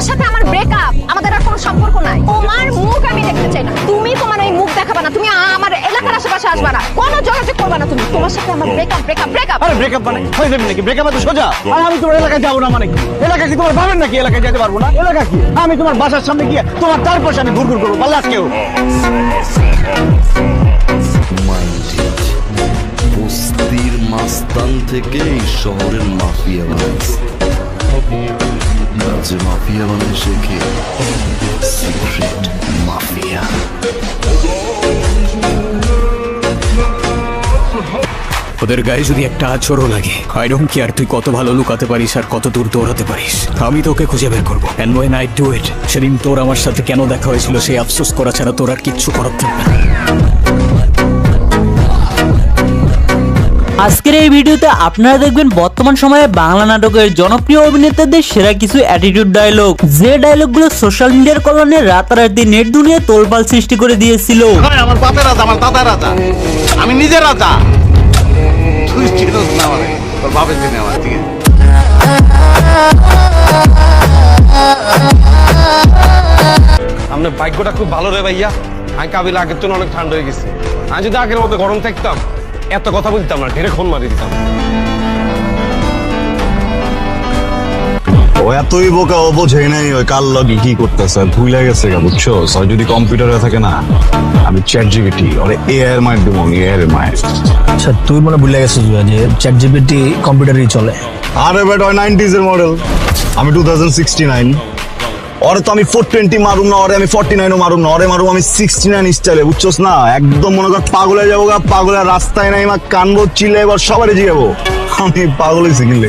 তোমার সাথে আমার ব্রেকআপ, আমাদের আর কোনো সম্পর্ক নাই। তোমার মুখ আমি দেখতে চাই না। তুমি তোমার এই মুখ দেখাবা না, তুমি আমার এলাকার আশেপাশে আসবা না, কোনো যোগাযোগ করবা না তুমি। তোমার সাথে আমার ব্রেকআপ ব্রেকআপ ব্রেকআপ। আরে ব্রেকআপ মানে হয়ে যাবে নাকি? ব্রেকআপ এত সোজা? আর আমি তোমার এলাকায় যাবো না মানে কি? এলাকা কি তোমার ভাবেন নাকি এলাকায় যেতে পারবো না? এলাকা কি আমি তোমার বাসার সামনে গিয়ে তোমার চারপাশে আমি ঘুরঘুর করবো? পারলে আজকেও বস্তির মাস্তান থেকে এই শহরের মাফিয়া বানাইছে। যে মাফিয়া বানায় শেখে সিক্রেট মাফিয়া। ওদের গায়ে যদি একটা আচরও লাগে, আই ডোন্ট কেয়ার তুই কত ভালো লুকাতে পারিস আর কত দূর দৌড়াতে পারিস, আমি তোকে খুঁজে বের করবো। And when I do it, সেদিন তোর আমার সাথে কেন দেখা হয়েছিল সেই আফসোস করা ছাড়া তোর আর কিচ্ছু করার থাকবে না। আজকের এই ভিডিওতে আপনারা দেখবেন বর্তমান সময়ে বাংলা নাটকের জনপ্রিয় অভিনেতাদের সেরা কিছু অ্যাটিটিউড ডায়লগ, যে ডায়লগগুলো সোশ্যাল মিডিয়ার কল্যাণে রাতারাতি নেট দুনিয়ায় তোলপাল সৃষ্টি করে দিয়েছিল। আমার বাপের রাজা, আমার দাদার রাজা, আমি নিজের রাজা। তুই চিনোস না মানে তোর বাপের চিনে আমার। ঠিক আছে, আপনার ভাগ্যটা খুব ভালো রে ভাইয়া। আমি কাবিল আগের জন্য অনেক ঠান্ডা হয়ে গেছে। আমি যদি আগের মতো গরম থাকতাম এত কথা বলতাম না, ঢেরে খুন মারি দিতাম। ও এতই বোকা, ও বোঝেই নাই ওই কাল লগে কি করতেছে, ভুলে গেছে গা, বুঝছো? আর যদি কম্পিউটারে থাকে না, আমি চ্যাট জিপিটি ওরে এআই এর মায়ের দেবো, এআই এর মায়ের। আচ্ছা তুই মনে ভুলে গেছিস যে চ্যাট জিপিটি কম্পিউটারেই চলে। আরে বেট ওই 90s এর মডেল, আমি 2069। ওরে তো আমি 420 মারুম না, ওরে আমি 49ও মারুম না, ওরে মারুম আমি 69 স্টাইলে, বুঝছোস না? একদম মনে কর পাগলে যাবো গা, পাগলের রাস্তায় নাই মা, কানবো চিলে, এবার সবারই জিগাবো আমি পাগল হয়েছি কিনলে।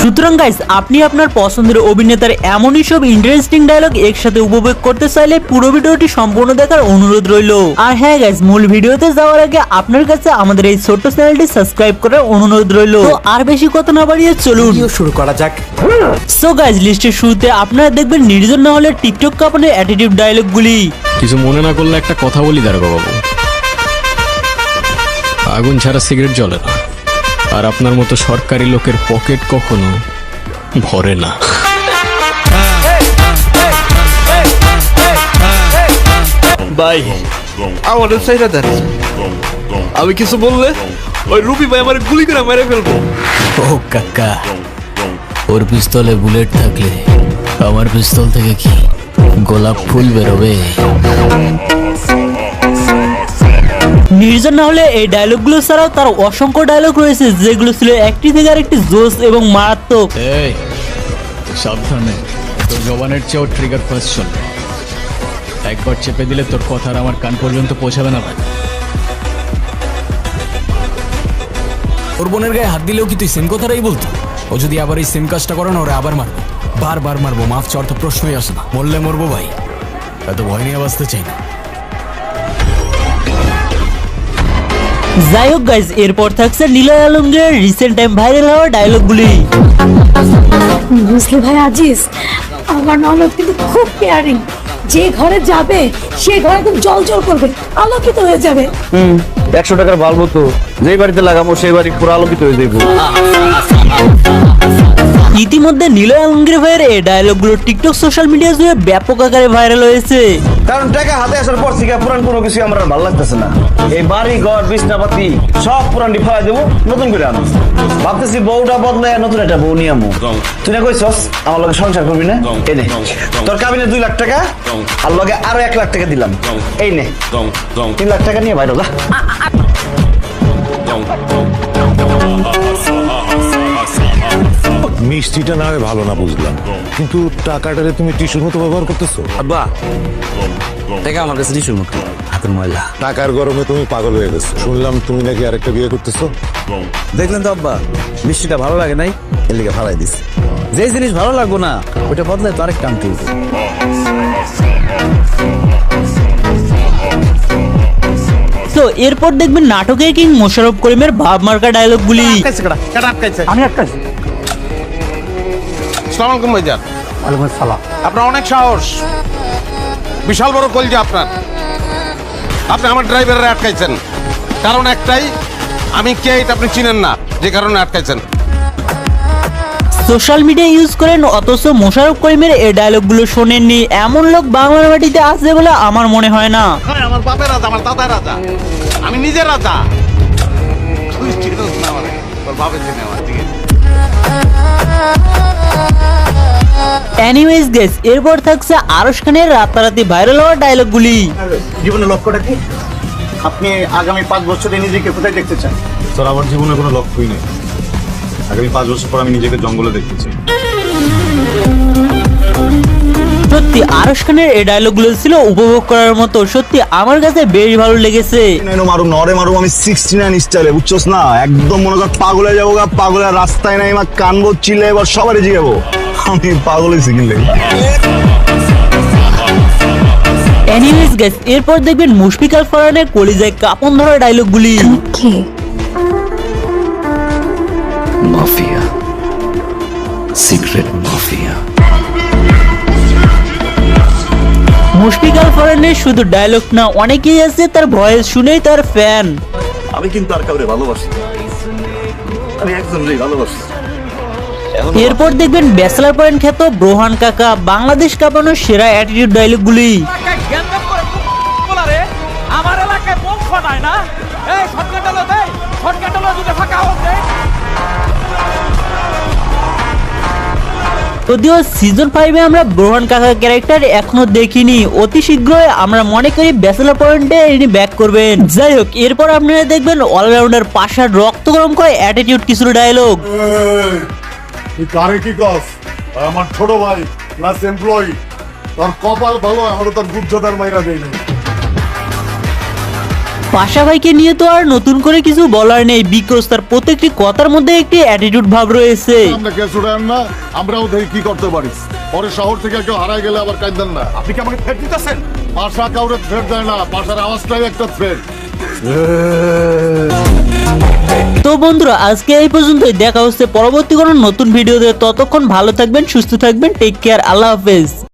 সুতরাং গাইস, আপনি আপনার পছন্দের অভিনেতার এমনই সব ইন্টারেস্টিং ডায়লগ একসাথে উপভোগ করতে চাইলে পুরো ভিডিওটি সম্পূর্ণ দেখার অনুরোধ রইল। আর হ্যাঁ গাইস, মূল ভিডিওতে যাওয়ার আগে আপনার কাছে আমাদের এই ছোট্ট চ্যানেলটি সাবস্ক্রাইব করার অনুরোধ রইল। তো আর বেশি কথা না বাড়িয়ে চলুন শুরু করা যাক। সো গাইস, লিস্টের শুরুতে আপনারা দেখবেন নির্জন না হলে টিকটক কাঁপানোর অ্যাটিটিউড ডায়লগগুলি। কিছু মনে না করলে একটা কথা বলি দারোগা বাবু, আগুন ছাড়া সিগারেট জ্বলে না, আর আপনার মতো সরকারি লোকের পকেট কখনো ভরে না। ভাই আমার সাইডা দেন, আমি কিছু বললে ওই রুবি ভাই আমার গুলি করে মেরে ফেলবো। ও কাকা, ওর পিস্তলে বুলেট থাকলে আমার পিস্তল থেকে কি গোলাপ ফুল বেরোবে? নির্জন না হলে এই ডায়লগগুলো ছাড়াও তার অসংখ্য ডায়লগ রয়েছে যেগুলো ছিল একটি থেকে আরেকটি জোস এবং মারাত্মক। এই সাবধানে, তোর জবানের চেয়েও ট্রিগার ফার্স্ট চলবে। একবার চেপে দিলে তোর কথা আর আমার কান পর্যন্ত পৌঁছাবে না ভাই। ওর বোনের গায়ে হাত দিলেও কি তুই সেম কথাটাই বলতো? ও যদি আবার এই সেম কাজটা করে না, ওরা আবার মারবো, বারবার মারবো, মাফ চাওয়ার তো প্রশ্নই আসে না। মরলে মরবো ভাই, এত ভয় নিয়ে বাঁচতে চাই না। যাই হোক গাইজ, এরপর থাকছে নিলয় আলমগীরের রিসেন্ট টাইম ভাইরাল হওয়া ডায়লগগুলি। বুঝলি ভাই আজিজ, আমার ননদ কিন্তু খুব কেয়ারিং। যে ঘরে যাবে সে ঘরে একদম জল জল করবে, আলোকিত হয়ে যাবে। 100 টাকার বাল্ব তো যেই বাড়িতে লাগাবো সেই বাড়ি পুরো আলোকিত হয়ে যাইব। ইতিমধ্যে নিলয় আলমগীর ভাইয়ের এই ডায়লগগুলো টিকটক সোশ্যাল মিডিয়া জুড়ে ব্যাপক আকারে ভাইরাল হয়েছে। কারণ টাকা হাতে আসার পর থেকে পুরান কোনো কিছু আমার আর ভালো লাগতেছে না। এই বাড়ি ঘর বিছনাপাতি সব পুরান ডিফাই দেবো, নতুন করে আনো। ভাবতেছি বউটা বদলে নতুন একটা বউ নিয়ে আমো। তুই না কইছস আমার লগে সংসার করবি না? এই নে তোর কাবিনে 2 লাখ টাকা, আর লগে আরো 1 লাখ টাকা দিলাম। এই নে 3 লাখ টাকা নিয়ে বাইরে যা। মিষ্টিটা না হয় ভালো না বুঝলাম, কিন্তু টাকাটারে তুমি টিস্যুর মতো ব্যবহার করতেছো। আব্বা টাকা আমার কাছে টিস্যুর মতো, হাতের ময়লা। টাকার গরমে তুমি পাগল হয়ে গেছো। শুনলাম তুমি নাকি আরেকটা বিয়ে করতেছো। দেখলেন তো আব্বা, মিষ্টিটা ভালো লাগে নাই, এর লিগে ফালাই দিছে। যে জিনিস ভালো লাগবো না ওইটা বদলে তো আরেকটা আনতে হবে। তো এরপর দেখবেন নাটকের কিং মোশাররফ করিমের ভাব মার্কা ডায়লগগুলি। আমি আটকাইছি। আসসালামু আলাইকুম ভাইজান। ওয়ালাইকুম আসসালাম। আপনার অনেক সাহস, বিশাল বড় কলজা আপনার। আপনি আমার ড্রাইভাররা আটকাইছেন, কারণ একটাই, আমি কে এটা আপনি চিনেন না, যে কারণে আটকাইছেন। সোশ্যাল মিডিয়া ইউজ করেন অথচ মোশাররফ করিমের এই ডায়লগগুলো শোনেননি, এমন লোক বাংলার মাটিতে আছে বলে আমার মনে হয় না। আমার বাপের রাজা, আমার দাদার রাজা, আমি নিজের রাজা। তুই চিনোস না আমারে, তোর বাপের চিনে আমার, ঠিক আছে? এনিওয়েজ গাইস, এরপর থাকছে আরশ খানের রাতারাতি ভাইরাল হওয়া ডায়লগগুলি। জীবনের লক্ষ্যটা কি? আপনি আগামী 5 বছরে নিজেকে কোথায় দেখতে চান? স্যার আমার জীবনে কোনো লক্ষ্যই নেই। আগামী 5 বছর পর আমি নিজেকে জঙ্গলে দেখতে চাই। সত্যি আরশ খানের এই ডায়লগগুলো ছিল উপভোগ করার মতো, সত্যি আমার কাছে বেশ ভালো লেগেছে। মারুম না ওরে মারুম আমি 69 স্টাইলে, বুঝছস না? একদম মনে কর পাগল হয়ে যাবো গা, পাগলের রাস্তায় নাই মা, কানবো চিল্লে এবার সবারই জিগাবো আমি পাগল হয়েছি কিনলে। এনিওয়েজ গাইস, এরপর দেখবেন মুশফিক আল ফারহানের কলিজায় কাঁপন ধরা ডায়লগগুলি। Mafia, secret mafia. Mushfiq Al ফারহানের শুধু ডায়লগ না, অনেকেই আছে তার ভয়েস শুনেই তার ফ্যান। আমি কিন্তু আর কাউরে ভালোবাসি, আমি একজনই ভালোবাসি। এরপর দেখবেন ব্যাচেলার পয়েন্ট খ্যাত ব্রোহান কাকা বাংলাদেশ কাঁপানোর সেরা অ্যাটিটিউড ডায়লগগুলি। আমার এলাকায় বম ফাটায় না, এই শর্টকাট হলো দেই, শর্টকাট হলো দুটো ফাঁকা হচ্ছে। যদিও সিজন 5-এ আমরা ব্রোহান কাকা ক্যারেক্টার এখনো দেখিনি, অতি শীঘ্রই আমরা মনে করি ব্যাচেলার পয়েন্টে ইনি ব্যাক করবেন। যাই হোক, এরপর আপনারা দেখবেন অলরাউন্ডার পাশার রক্ত গরম করে অ্যাটিটিউড কিছু ডায়লগ। তুই কারে কি কস? আমার ছোট ভাই প্লাস এমপ্লয়ি, তোর কপাল ভালো, আমারও তোর গুজ্জতার মাইরা দেয় না। পাশা ভাইকে নিয়ে তো আর নতুন করে কিছু বলার নেই, বিকজ তার প্রত্যেকটি কথার মধ্যে একটি অ্যাটিটিউড ভাব রয়েছে। আমরা কে ছুড়ান না, আমরাও দেখি কি করতে পারি। পরে শহর থেকে কেউ হারায় গেলে আবার কাঁদেন না। আপনি কি আমাকে থ্রেট দিতেছেন? পাশা কাউরে থ্রেট দেয় না, পাশার আওয়াজটাই একটা থ্রেট। তো বন্ধুরা, আজকে এই পর্যন্তই, দেখা হচ্ছে পরবর্তী কোনো নতুন ভিডিওতে। ততক্ষণ ভালো থাকবেন, সুস্থ থাকবেন, টেক কেয়ার, আল্লাহ হাফেজ।